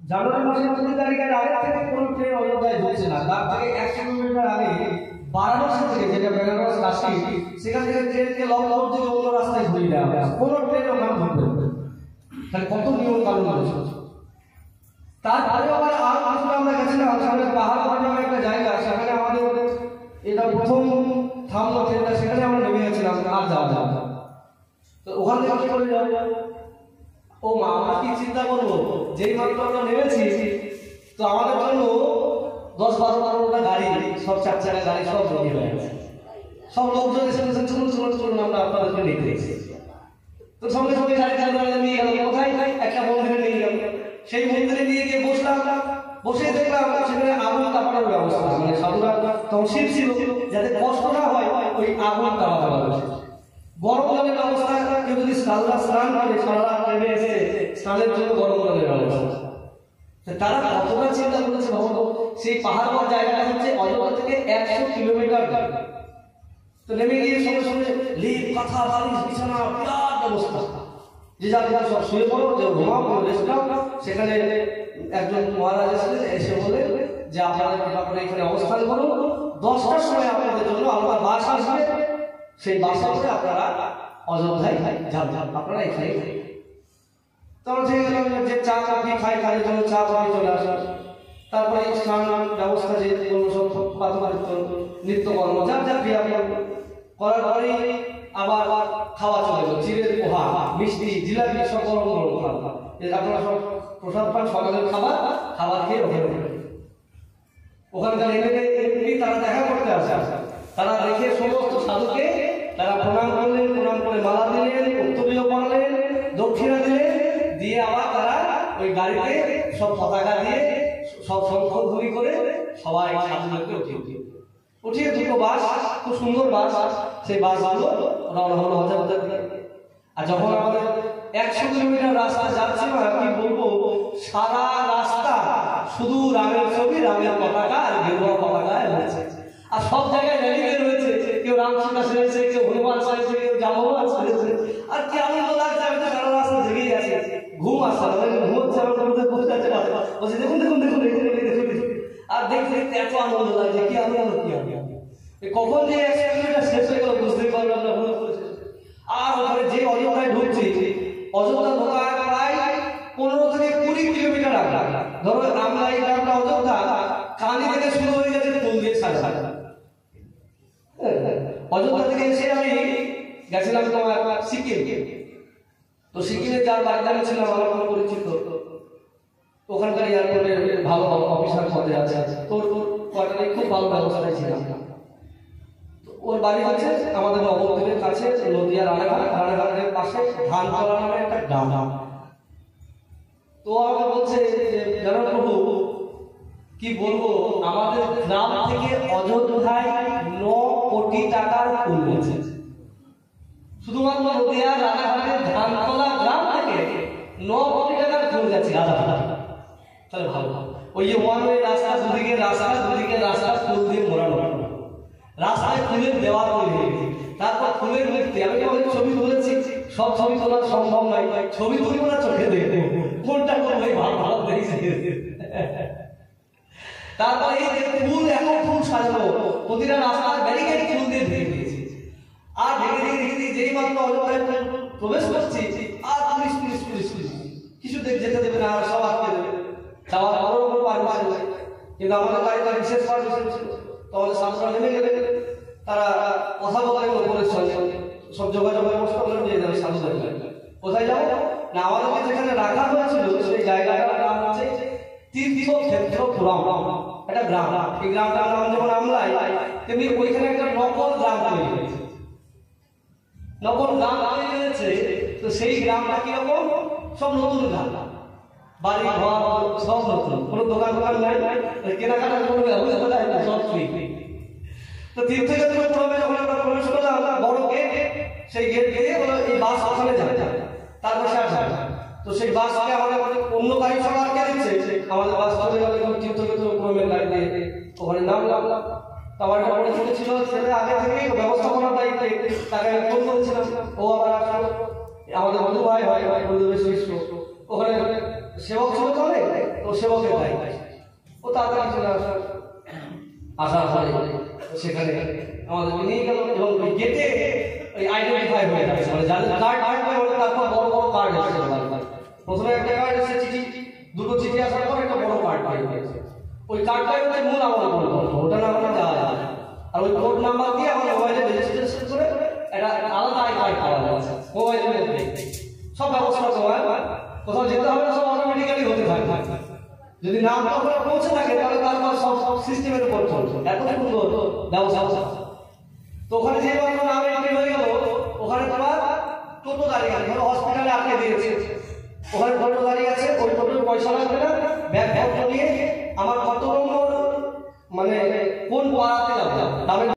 জানুয়ারি মাসের 2 তারিখের আগে থেকে কোনো ট্রেন অযোধ্যায় ঢুকছে না। তার থেকে 100 কিলোমিটার আগে বারাণসী থেকে, যেটা বেনারস কাশী, সেখান থেকে ট্রেনকে লখনৌ থেকে অন্য রাস্তায় ঘুরিয়ে দেওয়া হয়। কোনো ট্রেন ওখানে ঢুকবে না। তাহলে কত নিয়ম কানুন রয়েছে। তারপরে আবার আর কিছুটা আমরা গেছিলাম সামনে পাহাড় নামে একটা জায়গা, সেখানে আমাদের এটা প্রথম থামলো ট্রেনটা, সেখানে আমরা নেমে গেছিলাম। আর যাওয়া যাবে না। তো ওখান থেকে কি করে যাওয়া যায়? ও মা, আমরা কি চিন্তা করবো, যেই মাত্র আমরা নেমেছি তো আমাদের জন্য 10-12-15টা গাড়ি, সব 4 চাকা গাড়ি সব রেডি হয়ে গেছে। সব লোকজন এসে বলছেন চলুন চলুন চলুন, আমরা আপনাদেরকে নিতে এসেছি। তো সঙ্গে সঙ্গে গাড়ি চালিয়ে নিয়ে গেল কোথায়? একটা মন্দিরে নিয়ে গেল। সেই মন্দিরে নিয়ে গিয়ে বসলাম। বসে দেখলাম সেখানে আগুন তাপানোর ব্যবস্থা, মানে সাধুরা তখন শিব ছিল, যাতে কষ্ট না হয় ওই আগুন তাপানোর ব্যবস্থা। গরম জলের ব্যবস্থা, কেউ যদি সাধুরা স্নান করে, সারা নেমে এসে স্নানের জন্য গরম জলের ব্যবস্থা। তারা কতটা চিন্তা করেছে ভাবো। সেই পাহাড় জায়গাটা হচ্ছে অযোধ্যা থেকে 100 কিলোমিটার। তো নেমে গিয়ে সঙ্গে সঙ্গে লিপ, কাঁথা, বালিশ, বিছানা, বিরাট ব্যবস্থা। যে যার সব শুয়ে পড়ো, যে ঘুমাও, রেস্ট নাও। সেখানে একজন মহারাজ এসে বলে যে আপনারা কৃপা করে এখানে অবস্থান করুন, 10টার সময় আপনাদের জন্য আলাদা বাস আসবে, সেই বাসে করে আপনারা অযোধ্যায় যান, আপনারা এখানে। তখন সেই যে চা কফি খাই, কাজের জন্য চা কফি চলে আসে। তারপরে স্নান ব্যবস্থা, যে সব পাতমারিত্ব নিত্যকর্ম যার যা ক্রিয়া করার পরে আবার খাওয়া চলে গেল। চিড়ের পোহা, মিষ্টি, জিলাপি, সব গরম গরম খাবার। আপনারা সব প্রসাদ পান, সকালের খাবার খেয়ে ওখানকার এমনি তারা দেখা করতে আসে। তারা রেখে সমস্ত সাধুকে তারা প্রণাম করলেন, প্রণাম করে মালা দিলেন, উত্তরীয় পড়ালেন, দক্ষিণা দিলেন, দিয়ে আবার তারা ওই গাড়িতে সব পতাকা দিয়ে সব শঙ্খধ্বনি করে সবাই সাধুদেরকে উঠিয়ে 2টো বাস, খুব সুন্দর বাস, সেই বাসগুলো রওনা হলো অযোধ্যা থেকে। আর যখন আমাদের 100 কিলোমিটার রাস্তা যাচ্ছে, কি বলবো, সারা রাস্তা শুধু রামের ছবি, রামের পতাকা আর গেরুয়া পতাকা রয়েছে। আর সব জায়গায় রেলিয়ে রয়েছে, কেউ রামসীতা সেরেছে, কেউ হনুমান সেরেছে, কেউ জাম্ববান সেরেছে। আর কি আনন্দ লাগছে, আমি তো সারা রাস্তা জেগেই আছি, ঘুম আসছে না, ঘুমোচ্ছে আমার মধ্যে বসে আছে, বলছে দেখুন দেখুন দেখুন দেখুন দেখুন। আর দেখতে দেখতে এত আনন্দ লাগছে, কি আনন্দ, কি আনন্দ। কখন যে 100 কিলোমিটার শেষ হয়ে গেল বুঝতেই পারলাম না। আর ওখানে যে অযোধ্যায় ঢুকছি, অযোধ্যা ঢোকার প্রায় 15 থেকে 20 কিলোমিটার আগে, ধরো আমরা এই গ্রামটা অযোধ্যা, কানি থেকে শুরু হয়ে গেছে ফুল দিয়ে সাজা। অযোধ্যা থেকে এসে আমি গেছিলাম তোমার সিকিম। তো সিকিমে যার বাড়িতে ছিল আমার কোনো পরিচিত, ওখানকার এয়ারপোর্টে ভালো ভালো অফিসার পদে আছে, তোর কোয়ার্টারে খুব ভালো ব্যবস্থায় ছিলাম। ওর বাড়ি হচ্ছে আমাদের নবদ্বীপের কাছে, নদিয়া রানাঘাটের পাশে ধানতলা নামে একটা গ্রাম। তো আমাকে বলছে যে জানো প্রভু, কি বলবো, আমাদের গ্রাম থেকে অযোধ্যায় 9 কোটি টাকার ফুল গেছে। শুধুমাত্র নদিয়া রানাঘাটের ধানতলা গ্রাম থেকে 9 কোটি টাকার ফুল গেছে। তাহলে ভালো, ওই যে ওয়ান ওয়ে রাস্তা, দুদিকে রাস্তা ফুল দিয়ে মোড়ানো, রাস্তায় ফুলের দেওয়াল তৈরি হয়েছে। তারপর ফুলের মূর্তি, আমি অনেক ছবি তুলেছি, সব ছবি তোলা সম্ভব নয়, ছবি তুলি না চোখে দেখবো, কোনটা করবো ভালো ভালো দেখছি। তারপর এই যে ফুল, এখন ফুল সাজানো, প্রতিটা রাস্তার ব্যারিকেড ফুল দিয়ে ঢেকে দিয়েছে। আর ঢেকে দিয়ে যেই মাত্র অযোধ্যায় প্রবেশ করছি, আর পুলিশ পুলিশ পুলিশ পুলিশ কিছু যেতে দেবে না, আর সব আটকে দেবে। যাওয়ার বড় বড় পারমিশন, কিন্তু আমাদের গাড়িটা বিশেষ পারমিশন ছিল। তাহলে সামনে নেমে গেলে তারা কথা বলার উপরের সঙ্গে সব যোগাযোগের ব্যবস্থা করে নিয়ে যাবে। সাধুদের কোথায় যাবো না, আমাদেরকে যেখানে রাখা হয়েছিল সেই জায়গাটার নাম হচ্ছে তীর্থক্ষেত্রপুরম, একটা গ্রাম। এই গ্রামটার নাম যেমন আমলাই, তেমনি ওইখানে একটা নকল গ্রাম তৈরি হয়েছে। নকল গ্রাম তৈরি হয়েছে, তো সেই গ্রামটা কিরকম, সব নতুন গ্রাম, বাড়ি ঘর সব নতুন, কোনো দোকান নাই, কেনাকাটা কোনো ব্যবস্থা নাই, সব ফ্রি। তো তীর্থক্ষেত্রপুরমে যখন আমরা প্রবেশ করলাম, বড় গেট, সেই গেট দিয়ে এই বাস ওখানে যায়, তার পাশে আসা। তো সেই বাসকে আমাদের অন্য গাড়ি সব আটকে দিচ্ছে, আমাদের বাস চলে গেল তীর্থক্ষেত্রপুরমের গাড়ি দিয়ে ওখানে নামলাম। তো আমার একটা বড় ছোট ছিল, ছেলে আগে থেকেই ব্যবস্থাপনার দায়িত্বে, তাকে ফোন করেছিলাম, ও আবার আসলো, আমাদের বন্ধু ভাই হয় বন্ধুদের শিষ্য, ওখানে সেবক ছিল তাহলে তো সেবকের দায়িত্ব ও তাড়াতাড়ি চলে আসার পরে সেখানে আমাদেরকে নিয়ে গেল এবং ওই গেটে ওই আইডেন্টিফাই হয়ে যাচ্ছে মানে যাদের কার্ড থাকবে ওদের তারপর বড় বড় কার্ড এসেছে প্রথমে একটা কার্ড এসেছে চিঠি, দুটো চিঠি আসার পর একটা বড় কার্ড পাই হয়েছে। ওই কার্ডটাই হচ্ছে মূল আমার ওটা না হলে যাওয়া যায় আর ওই কোড নাম্বার দিয়ে আমার মোবাইলে রেজিস্ট্রেশন করে একটা আলাদা আই কার্ড পাওয়া যাচ্ছে মোবাইলের মধ্যে। সব ব্যবস্থা সময় কোথাও যেতে হবে না, সব অটোমেটিক্যালি হতে থাকে। যদি নাম ওখানে পৌঁছে থাকে তাহলে তারপর সব সিস্টেমের উপর চলছে। এত সুন্দর ব্যবস্থা। তো ওখানে যে নাম এন্ট্রি হয়ে গেল ওখানে তোমার টোটো দাঁড়িয়ে আছে, হসপিটালে আটকে দিয়েছে, ওখানে টোটো দাঁড়িয়ে আছে, ওই টোটোর পয়সা লাগবে না, ব্যাগ নিয়ে আমার কত নম্বর মানে কোন পাড়াতে যাবো